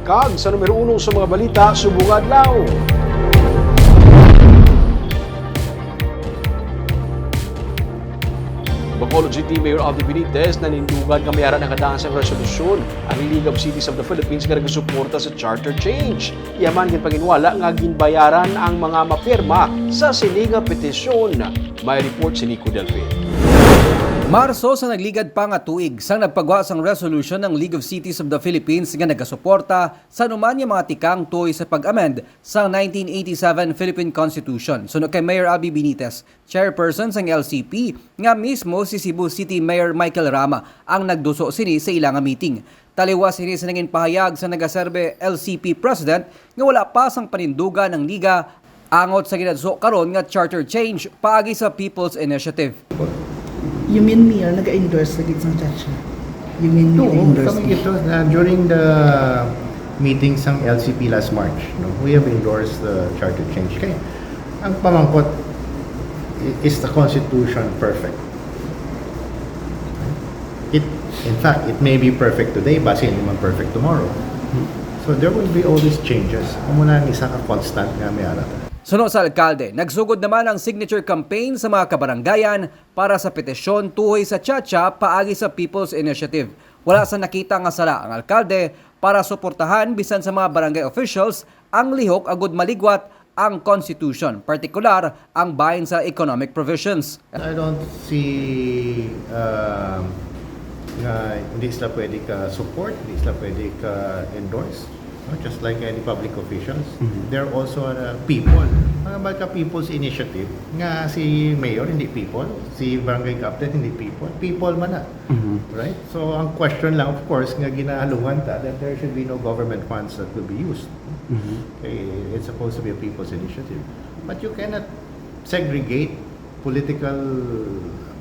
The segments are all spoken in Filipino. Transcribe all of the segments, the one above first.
kag sa numero 1 sa mga balita subong adlaw. Bacolod City Mayor Albee Benitez nanindugan nga bayaran ang kadansang resolusyon ang League of Cities of the Philippines nga nagsuporta sa charter change. Yaman ginpanginwala nga ginbayaran ang mga mapirma sa sininga petisyon. May report si Nico Delfin. Marso sa nagligad pa nga tuig sang nagpagawa sang resolution ng League of Cities of the Philippines nga nagasuporta sa anuman nga mga tikang tuoy sa pag-amend sa 1987 Philippine Constitution. Sunod kay Mayor Albee Benitez, chairperson sang LCP, nga mismo si Cebu City Mayor Michael Rama ang nagduso sini sa ilang meeting. Taliwas sini sa naging pahayag sa nagaserbe LCP President nga wala pa sang panindugan ng Liga angot sa ginadso karon nga charter change paagi sa People's Initiative. You mean me, nag-endorse sa gitna chacha? You mean me endorse? During the meetings ng LCP last March, no, we have endorsed the charter change. Kaya ang pamangkot is the Constitution perfect? In fact, it may be perfect today, but hindi man perfect tomorrow. So there will be all these changes. Muna ang isa ka constant nga may alat. Sunod sa alkalde, nagsugod naman ang signature campaign sa mga kabaranggayan para sa petisyon tuhoy sa Chacha paagi sa People's Initiative. Wala sa nakita nga sala ang alkalde para suportahan bisan sa mga barangay officials ang lihok agud maligwat ang Constitution, partikular ang bahin sa economic provisions. I don't see hindi sila pwede ka support, hindi sila pwede ka endorse. No? Just like any public officials, they're also people. Mga people's initiative. Nga si mayor, hindi people. Si barangay captain, hindi people. People man na. Right? So, ang question lang, of course, nga ginahalungan ta, that there should be no government funds that will be used. Okay, it's supposed to be a people's initiative. But you cannot segregate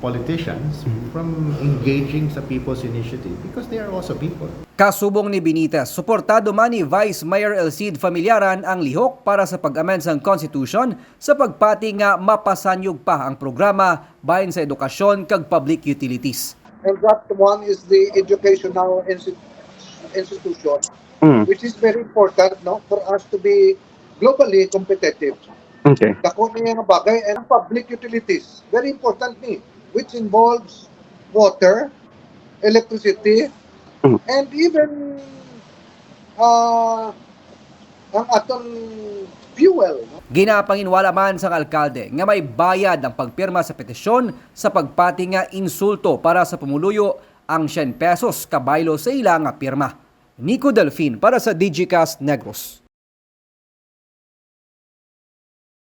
politicians from engaging sa people's initiative because they are also people. Kasubong ni Benitez, suportado man ni Vice Mayor Elcid Familiaran ang lihok para sa pag-amend sa Constitution sa pagpati nga mapasanyog pa ang programa bahin sa edukasyon kag public utilities. And that one is the educational institution, which is very important, no, for us to be globally competitive. Okay. Dako niya nga bagay and public utilities, very important ni, which involves water, electricity, and even ang atong fuel. Ginapanginwala man sa alkalde nga may bayad ang pagpirma sa petisyon sa pagpati nga insulto para sa pumuluyo ang 100 pesos kabaylo sa ilang pirma. Nico Delfin para sa DigiCast Negros.